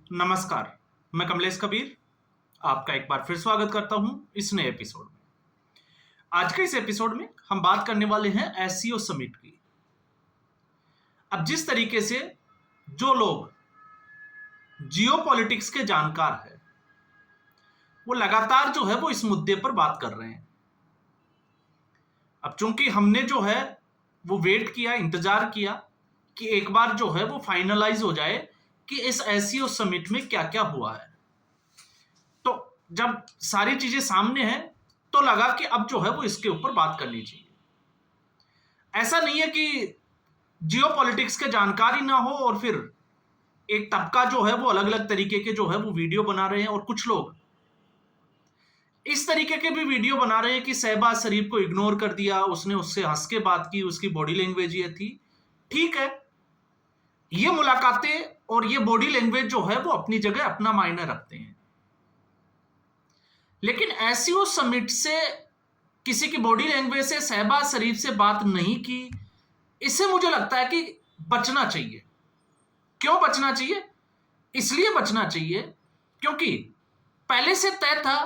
नमस्कार, मैं कमलेश कबीर आपका एक बार फिर स्वागत करता हूं इस नए एपिसोड में। आज के इस एपिसोड में हम बात करने वाले हैं एससीओ समिट की। अब जिस तरीके से जो लोग जियोपॉलिटिक्स के जानकार हैं, वो लगातार जो है वो इस मुद्दे पर बात कर रहे हैं। अब चूंकि हमने जो है वो वेट किया, इंतजार किया कि एक बार जो है वो फाइनलाइज हो जाए कि इस एससीओ समिट में क्या क्या हुआ है। तो जब सारी चीजें सामने हैं तो लगा कि अब जो है वो इसके ऊपर बात करनी चाहिए। ऐसा नहीं है कि जियोपॉलिटिक्स के जानकारी ना हो और फिर एक तबका जो है वो अलग अलग तरीके के जो है वो वीडियो बना रहे हैं, और कुछ लोग इस तरीके के भी वीडियो बना रहे हैं कि शहबाज शरीफ को इग्नोर कर दिया, उसने उससे हंस के बात की, उसकी बॉडी लैंग्वेज ये थी। ठीक है, ये मुलाकातें और ये बॉडी लैंग्वेज जो है वो अपनी जगह अपना मायने रखते हैं, लेकिन एससीओ समिट से किसी की बॉडी लैंग्वेज से, शहबाज शरीफ से बात नहीं की, इससे मुझे लगता है कि बचना चाहिए। क्यों बचना चाहिए? इसलिए बचना चाहिए क्योंकि पहले से तय था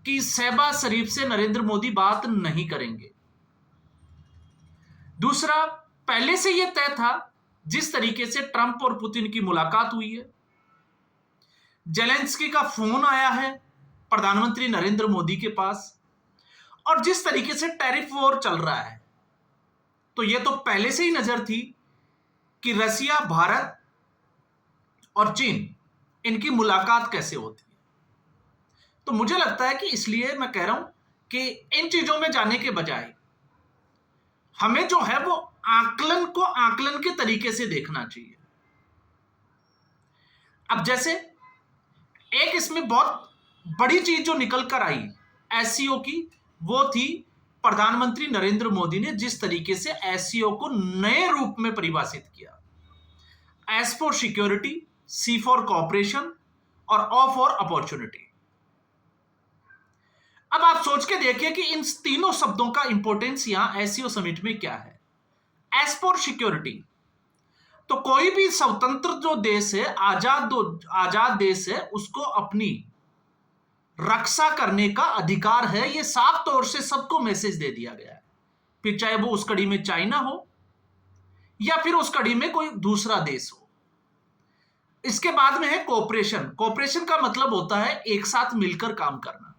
कि शहबाज शरीफ से नरेंद्र मोदी बात नहीं करेंगे। दूसरा, पहले से यह तय था जिस तरीके से ट्रंप और पुतिन की मुलाकात हुई है, जेलेंस्की का फोन आया है प्रधानमंत्री नरेंद्र मोदी के पास, और जिस तरीके से टैरिफ वॉर चल रहा है, तो यह तो पहले से ही नजर थी कि रसिया, भारत और चीन, इनकी मुलाकात कैसे होती है। तो मुझे लगता है कि इसलिए मैं कह रहा हूं कि इन चीजों में जाने के बजाय हमें जो है वो आकलन को आकलन के तरीके से देखना चाहिए। अब जैसे एक इसमें बहुत बड़ी चीज जो निकल कर आई एससीओ की, वो थी प्रधानमंत्री नरेंद्र मोदी ने जिस तरीके से एससीओ को नए रूप में परिभाषित किया। S for security, C for cooperation और ओ फॉर अपॉर्चुनिटी। अब आप सोच के देखिए कि इन तीनों शब्दों का इंपॉर्टेंस यहां एससीओ समिट में क्या है। एस फॉर सिक्योरिटी, तो कोई भी स्वतंत्र जो देश है, आजाद देश है, उसको अपनी रक्षा करने का अधिकार है। यह साफ तौर से सबको मैसेज दे दिया गया है, फिर चाहे वो उस कड़ी में चाइना हो या फिर उस कड़ी में कोई दूसरा देश हो। इसके बाद में है कोऑपरेशन। कोऑपरेशन का मतलब होता है एक साथ मिलकर काम करना,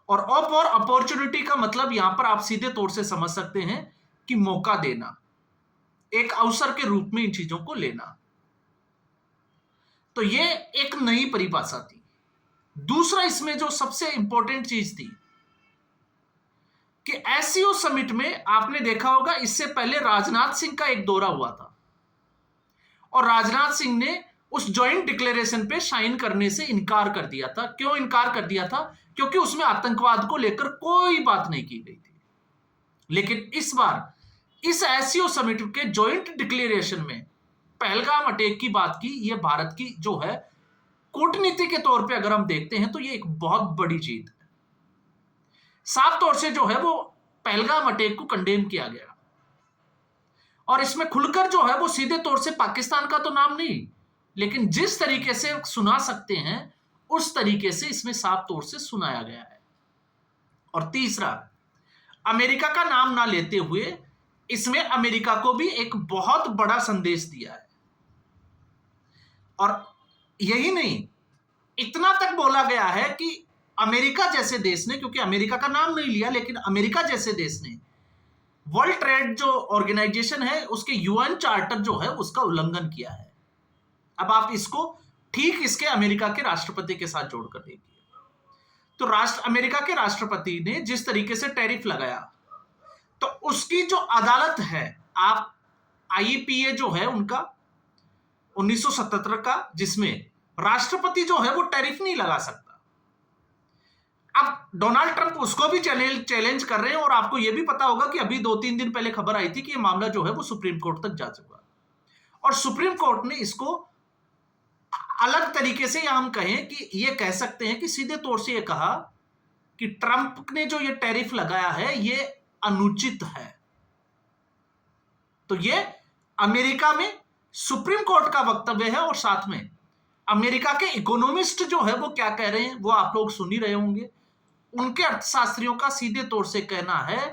और फॉर अपॉर्चुनिटी का मतलब यहां पर आप सीधे तौर से समझ सकते हैं कि मौका देना, एक अवसर के रूप में इन चीजों को लेना। तो ये एक नई परिभाषा थी। दूसरा, इसमें जो सबसे इंपॉर्टेंट चीज थी कि एससीओ समिट में आपने देखा होगा, इससे पहले राजनाथ सिंह का एक दौरा हुआ था, और राजनाथ सिंह ने उस ज्वाइंट डिक्लेरेशन पे साइन करने से इनकार कर दिया था। क्यों इनकार कर दिया था? क्योंकि उसमें आतंकवाद को लेकर कोई बात नहीं की गई थी। लेकिन इस बार इस एससीओ समिट के ज्वाइंट डिक्लेरेशन में पहलगाम अटैक की बात की। यह भारत की जो है कूटनीति के तौर पे अगर हम देखते हैं तो यह एक बहुत बड़ी जीत है। साफ तौर से जो है वो पहलगाम अटैक को कंडेम किया गया, और इसमें खुलकर जो है वो सीधे तौर से पाकिस्तान का तो नाम नहीं, लेकिन जिस तरीके से सुना सकते हैं उस तरीके से इसमें साफ तौर से सुनाया गया है। और तीसरा, अमेरिका का नाम ना लेते हुए इसमें अमेरिका को भी एक बहुत बड़ा संदेश दिया है। और यही नहीं, इतना तक बोला गया है कि अमेरिका जैसे देश ने, क्योंकि अमेरिका का नाम नहीं लिया, लेकिन अमेरिका जैसे देश ने वर्ल्ड ट्रेड जो ऑर्गेनाइजेशन है उसके यूएन चार्टर जो है उसका उल्लंघन किया है। अब आप इसको ठीक इसके अमेरिका के राष्ट्रपति के साथ जोड़कर देखिए। तो अमेरिका के राष्ट्रपति ने जिस तरीके से टैरिफ लगाया, तो उसकी जो अदालत है, आप आईईपीए जो है उनका 1977 का, जिसमें राष्ट्रपति जो है वो टैरिफ नहीं लगा सकता। अब डोनाल्ड ट्रंप उसको भी चैलेंज कर रहे हैं, और आपको यह भी पता होगा कि अभी 2-3 दिन पहले खबर आई थी कि यह मामला जो है वो सुप्रीम कोर्ट तक जा चुका, और सुप्रीम कोर्ट ने इसको अलग तरीके से, या हम कहें कि ये कह सकते हैं कि सीधे तौर से ये कहा कि ट्रंप ने जो ये टैरिफ लगाया है ये अनुचित है। तो ये अमेरिका में सुप्रीम कोर्ट का वक्तव्य है, और साथ में अमेरिका के इकोनॉमिस्ट जो है वो क्या कह रहे हैं वो आप लोग सुन ही रहे होंगे। उनके अर्थशास्त्रियों का सीधे तौर से कहना है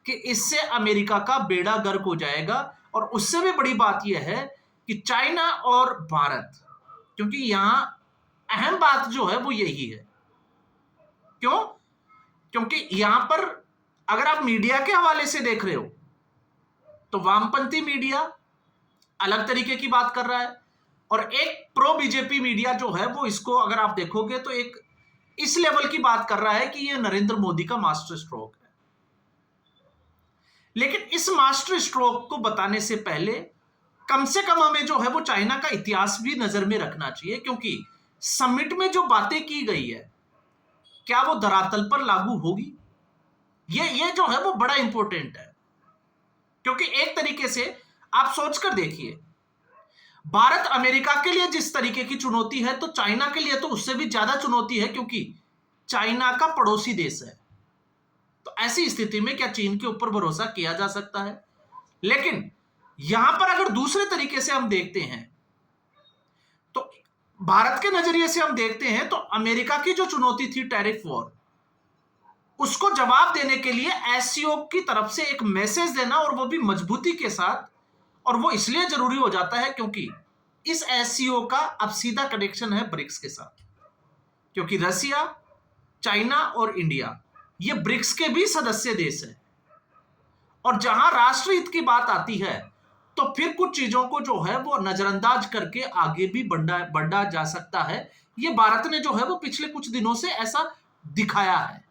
कि इससे अमेरिका का बेड़ा गर्क हो जाएगा। और उससे भी बड़ी बात यह है कि चाइना और भारत, क्योंकि यहां अहम बात जो है वो यही है। क्यों? क्योंकि यहां पर अगर आप मीडिया के हवाले से देख रहे हो तो वामपंथी मीडिया अलग तरीके की बात कर रहा है, और एक प्रो बीजेपी मीडिया जो है वो इसको अगर आप देखोगे तो एक इस लेवल की बात कर रहा है कि ये नरेंद्र मोदी का मास्टर स्ट्रोक है। लेकिन इस मास्टर स्ट्रोक को बताने से पहले कम से कम हमें जो है वो चाइना का इतिहास भी नजर में रखना चाहिए, क्योंकि समिट में जो बातें की गई है क्या वो धरातल पर लागू होगी, ये जो है वो बड़ा इंपॉर्टेंट है। क्योंकि एक तरीके से आप सोचकर देखिए, भारत अमेरिका के लिए जिस तरीके की चुनौती है तो चाइना के लिए तो उससे भी ज्यादा चुनौती है, क्योंकि चाइना का पड़ोसी देश है। तो ऐसी स्थिति में क्या चीन के ऊपर भरोसा किया जा सकता है? लेकिन यहां पर अगर दूसरे तरीके से हम देखते हैं तो भारत के नजरिए से हम देखते हैं तो अमेरिका की जो चुनौती थी टैरिफ वॉर, उसको जवाब देने के लिए एससीओ की तरफ से एक मैसेज देना, और वो भी मजबूती के साथ। और वो इसलिए जरूरी हो जाता है क्योंकि इस एससीओ का अब सीधा कनेक्शन है ब्रिक्स के साथ, क्योंकि रसिया, चाइना और इंडिया ये ब्रिक्स के भी सदस्य देश है। और जहां राष्ट्रहित की बात आती है तो फिर कुछ चीजों को जो है वो नजरअंदाज करके आगे भी बढ़ा जा सकता है। ये भारत ने जो है वो पिछले कुछ दिनों से ऐसा दिखाया है,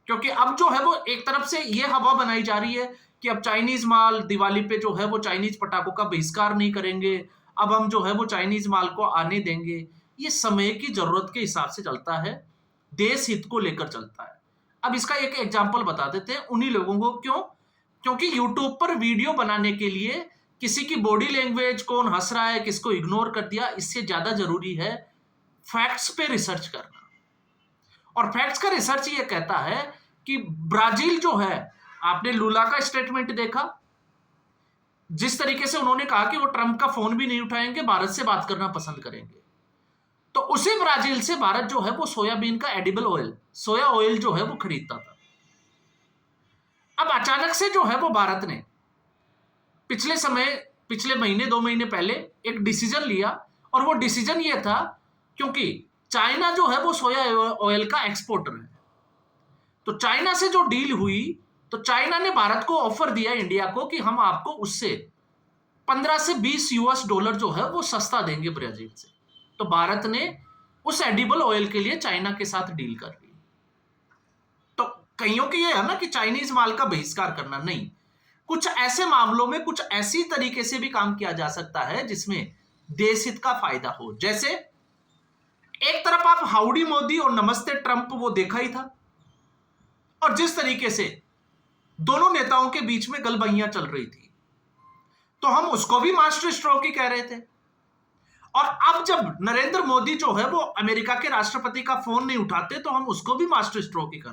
क्योंकि अब जो है वो एक तरफ से ये हवा बनाई जा रही है कि अब चाइनीज माल, दिवाली पे जो है वो चाइनीज पटाखों का बहिष्कार नहीं करेंगे, अब हम जो है वो चाइनीज माल को आने देंगे। ये समय की जरूरत के हिसाब से चलता है, देश हित को लेकर चलता है। अब इसका एक एग्जांपल बता देते हैं उन्हीं लोगों को। क्यों? क्योंकि यूट्यूब पर वीडियो बनाने के लिए किसी की बॉडी लैंग्वेज, कौन हंस रहा है, किसको इग्नोर कर दिया, इससे ज्यादा जरूरी है फैक्ट्स पे रिसर्च करना। और फैक्ट्स का रिसर्च ये कहता है कि ब्राजील जो है, आपने लूला का स्टेटमेंट देखा, जिस तरीके से उन्होंने कहा कि वो ट्रंप का फोन भी नहीं उठाएंगे, भारत से बात करना पसंद करेंगे। तो उसी ब्राजील से भारत जो है वो सोयाबीन का एडिबल ऑयल, सोया ऑयल जो है वो खरीदता था। अब अचानक से जो है वो भारत ने पिछले महीने 2 महीने पहले एक डिसीजन लिया, और वो डिसीजन ये था क्योंकि चाइना जो है वो सोया ऑयल का एक्सपोर्टर है। तो चाइना से जो डील हुई तो चाइना ने भारत को ऑफर दिया, इंडिया को, कि हम आपको उससे 15 से 20 यूएस डॉलर जो है वो सस्ता देंगे ब्राजील से। तो भारत ने उस एडिबल ऑयल के लिए चाइना के साथ डील कर ली। तो कईयों की ये है ना कि चाइनीज माल का बहिष्कार करना नहीं, कुछ ऐसे मामलों में कुछ ऐसी तरीके से भी काम किया जा सकता है जिसमें देश हित का फायदा हो। जैसे एक तरफ आप हाउडी मोदी और नमस्ते ट्रंप वो देखा ही था, और जिस तरीके से दोनों नेताओं के बीच में गलबहियां चल रही थी तो हम उसको भी मास्टर स्ट्रोक ही कह रहे थे। और अब जब नरेंद्र मोदी जो है वो अमेरिका के राष्ट्रपति का फोन नहीं उठाते तो हम उसको भी मास्टर स्ट्रोक ही कह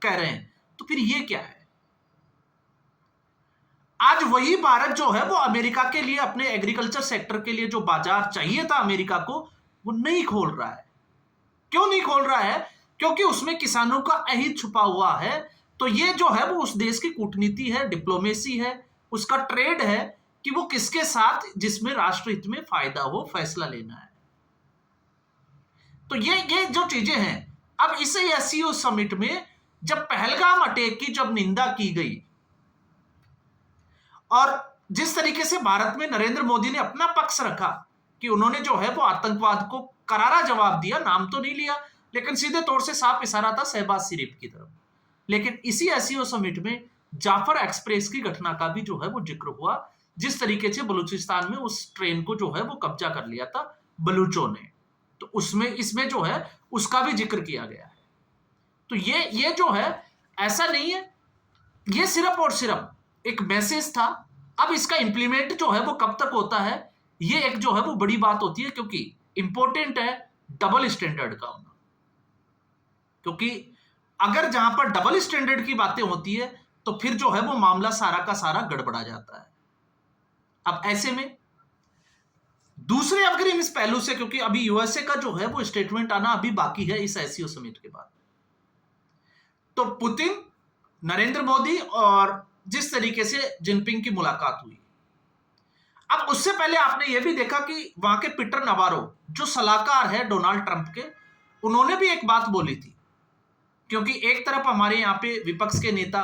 रहे हैं। तो फिर ये क्या है? आज वही भारत जो है वो अमेरिका के लिए, अपने एग्रीकल्चर सेक्टर के लिए जो बाजार चाहिए था अमेरिका को, वो नहीं खोल रहा है। क्यों नहीं खोल रहा है? क्योंकि उसमें किसानों का अहित छुपा हुआ है। तो ये जो है वो उस देश की कूटनीति है, डिप्लोमेसी है, उसका ट्रेड है कि वो किसके साथ, जिसमें राष्ट्रहित में फायदा हो, फैसला लेना है। तो ये जो चीजें हैं, अब इस एससीओ समिट में जब पहलगाम अटैक की जब निंदा की गई, और जिस तरीके से भारत में नरेंद्र मोदी ने अपना पक्ष रखा कि उन्होंने जो है वो आतंकवाद को करारा जवाब दिया, नाम तो नहीं लिया लेकिन सीधे तौर से साफ इशारा था शहबाज शरीफ की तरफ। लेकिन इसी एससीओ समिट में जाफर एक्सप्रेस की घटना का भी जो है वो जिक्र हुआ, जिस तरीके से बलूचिस्तान में उस ट्रेन को जो है वो कब्जा कर लिया था बलूचों ने, तो इसमें जो है उसका भी जिक्र किया गया है। तो ये जो है ऐसा नहीं है, ये सिर्फ और सिर्फ एक मैसेज था। अब इसका इंप्लीमेंट जो है वो कब तक होता है, ये एक जो है वो बड़ी बात होती है, क्योंकि इंपॉर्टेंट है डबल स्टैंडर्ड का होना। क्योंकि अगर जहां पर डबल स्टैंडर्ड की बातें होती है तो फिर जो है वो मामला सारा का सारा गड़बड़ा जाता है। अब ऐसे में दूसरे अग्रिम इस पहलू से, क्योंकि अभी यूएसए का जो है वो स्टेटमेंट आना अभी बाकी है इस एससीओ समिट के बाद, तो पुतिन, नरेंद्र मोदी और जिस तरीके से जिनपिंग की मुलाकात हुई, अब उससे पहले आपने यह भी देखा कि वहां के पीटर नवारो जो सलाहकार है डोनाल्ड ट्रंप के, उन्होंने भी एक बात बोली थी, क्योंकि एक तरफ हमारे यहाँ पे विपक्ष के नेता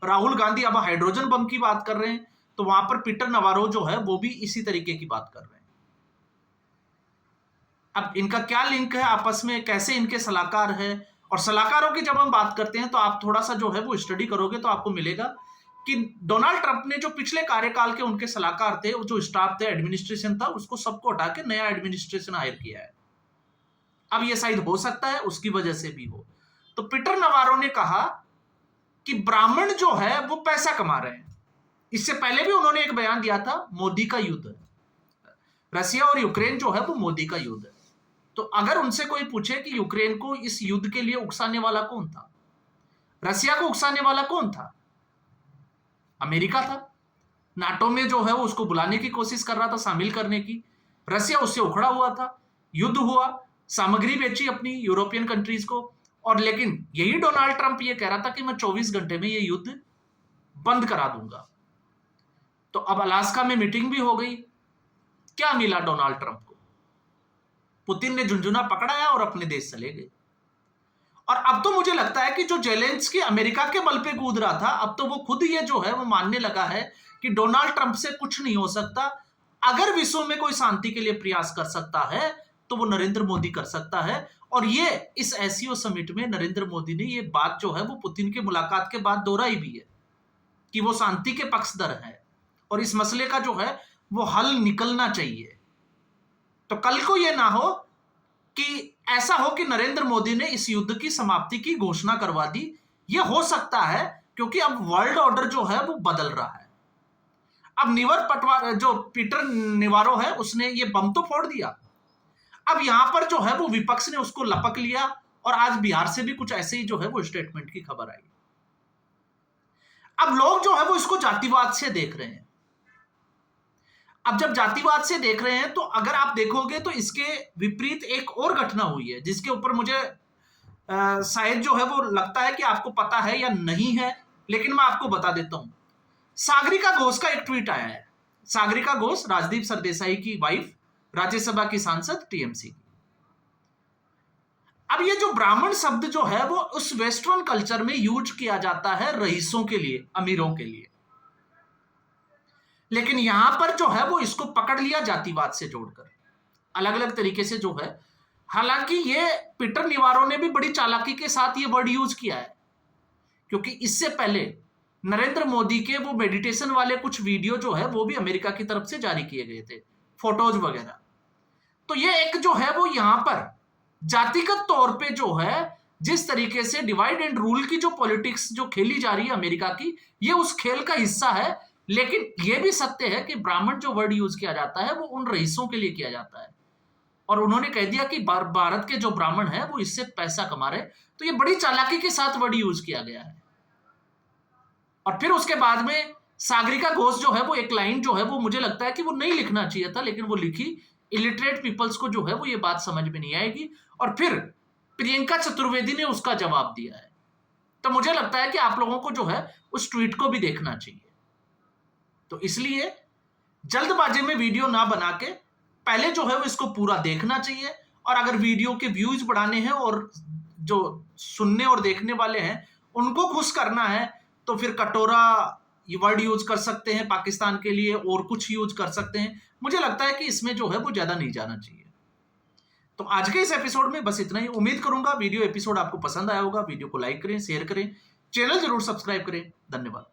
राहुल गांधी अब हाइड्रोजन बम की बात कर रहे हैं, तो वहां पर पीटर नवारो जो है वो भी इसी तरीके की बात कर रहे हैं। अब इनका क्या लिंक है आपस में, कैसे इनके सलाहकार है, और सलाहकारों की जब हम बात करते हैं तो आप थोड़ा सा जो है वो स्टडी करोगे तो आपको मिलेगा कि डोनाल्ड ट्रंप ने जो पिछले कार्यकाल के उनके सलाहकार थे, जो स्टाफ थे, एडमिनिस्ट्रेशन था, उसको सबको हटा के नया एडमिनिस्ट्रेशन हायर किया है। अब ये शायद हो सकता है उसकी वजह से भी हो। तो पीटर नवारो ने कहा कि ब्राह्मण जो है वो पैसा कमा रहे हैं। इससे पहले भी उन्होंने एक बयान दिया था, मोदी का युद्ध, रसिया और यूक्रेन जो है वो मोदी का युद्ध है। तो अगर उनसे कोई पूछे कि यूक्रेन को इस युद्ध के लिए उकसाने वाला कौन था, रसिया को उकसाने वाला कौन था, अमेरिका था। नाटो में जो है वो उसको बुलाने की कोशिश कर रहा था, शामिल करने की। रसिया उससे उखड़ा हुआ था, युद्ध हुआ, सामग्री बेची अपनी यूरोपियन कंट्रीज को, और लेकिन यही डोनाल्ड ट्रंप ये कह रहा था कि मैं 24 घंटे में ये युद्ध बंद करा दूंगा। तो अब अलास्का में मीटिंग भी हो गई, क्या मिला डोनाल्ड ट्रंप को? पुतिन ने झुंझुना पकड़ाया और अपने देश चले गए। और अब तो मुझे लगता है कि जो जेलेंस्की अमेरिका के बल पे कूद रहा था, अब तो वो खुद ये जो है वो मानने लगा है कि डोनाल्ड ट्रंप से कुछ नहीं हो सकता। अगर विश्व में कोई शांति के लिए प्रयास कर सकता है तो वो नरेंद्र मोदी कर सकता है। और ये इस एससीओ समिट में नरेंद्र मोदी ने ये बात जो है वो पुतिन की मुलाकात के बाद दोहराई भी है कि वो शांति के पक्षधर है और इस मसले का जो है वो हल निकलना चाहिए। तो कल को ये ना हो कि ऐसा हो कि नरेंद्र मोदी ने इस युद्ध की समाप्ति की घोषणा करवा दी। ये हो सकता है क्योंकि अब वर्ल्ड ऑर्डर जो है वो बदल रहा है। अब जो पीटर निवारो है उसने ये बम तो फोड़ दिया, अब यहां पर जो है वो विपक्ष ने उसको लपक लिया और आज बिहार से भी कुछ ऐसे ही जो है वो स्टेटमेंट की खबर आई। अब लोग जो है वो इसको जातिवाद से देख रहे हैं। अब जब जातिवाद से देख रहे हैं तो अगर आप देखोगे तो इसके विपरीत एक और घटना हुई है जिसके ऊपर मुझे शायद जो है वो लगता है कि आपको पता है या नहीं है, लेकिन मैं आपको बता देता हूं। सागरिका घोष का एक ट्वीट आया है। सागरिका घोष राजदीप सरदेसाई की वाइफ, राज्यसभा की सांसद टीएमसी की। अब ये जो ब्राह्मण शब्द जो है वो उस वेस्टर्न कल्चर में यूज किया जाता है रईसों के लिए, अमीरों के लिए, लेकिन यहां पर जो है वो इसको पकड़ लिया जातिवाद से जोड़कर अलग अलग तरीके से जो है। हालांकि ये पीटर निवारो ने भी बड़ी चालाकी के साथ ये वर्ड यूज किया है, क्योंकि इससे पहले नरेंद्र मोदी के वो मेडिटेशन वाले कुछ वीडियो जो है वो भी अमेरिका की तरफ से जारी किए गए थे, फोटोज वगैरह। तो ये एक जो है वो यहां पर जातिगत तौर पे जो है जिस तरीके से डिवाइड एंड रूल की जो पॉलिटिक्स जो खेली जा रही है अमेरिका की, ये उस खेल का हिस्सा है। लेकिन यह भी सत्य है कि ब्राह्मण जो वर्ड यूज किया जाता है वो उन रईसों के लिए किया जाता है, और उन्होंने कह दिया कि भारत के जो ब्राह्मण है वो इससे पैसा कमा रहे। तो ये बड़ी चालाकी के साथ वर्ड यूज किया गया है। और फिर उसके बाद में सागरिका घोष जो है वो एक लाइन जो है वो मुझे लगता है कि वो नहीं लिखना चाहिए था, लेकिन वो लिखी। इलिटरेट पीपल्स को जो है वो ये बात समझ में नहीं आएगी। और फिर प्रियंका चतुर्वेदी ने उसका जवाब दिया है। तो मुझे लगता है कि आप लोगों को जो है उस ट्वीट को भी देखना चाहिए। तो इसलिए जल्दबाजी में वीडियो ना बना के पहले जो है वो इसको पूरा देखना चाहिए। और अगर वीडियो के व्यूज बढ़ाने हैं और जो सुनने और देखने वाले हैं उनको खुश करना है तो फिर कटोरा ये वर्ड यूज कर सकते हैं पाकिस्तान के लिए, और कुछ यूज कर सकते हैं। मुझे लगता है कि इसमें जो है वो ज्यादा नहीं जाना चाहिए। तो आज के इस एपिसोड में बस इतना ही। उम्मीद करूंगा वीडियो एपिसोड आपको पसंद आया होगा। वीडियो को लाइक करें, शेयर करें, चैनल जरूर सब्सक्राइब करें। धन्यवाद।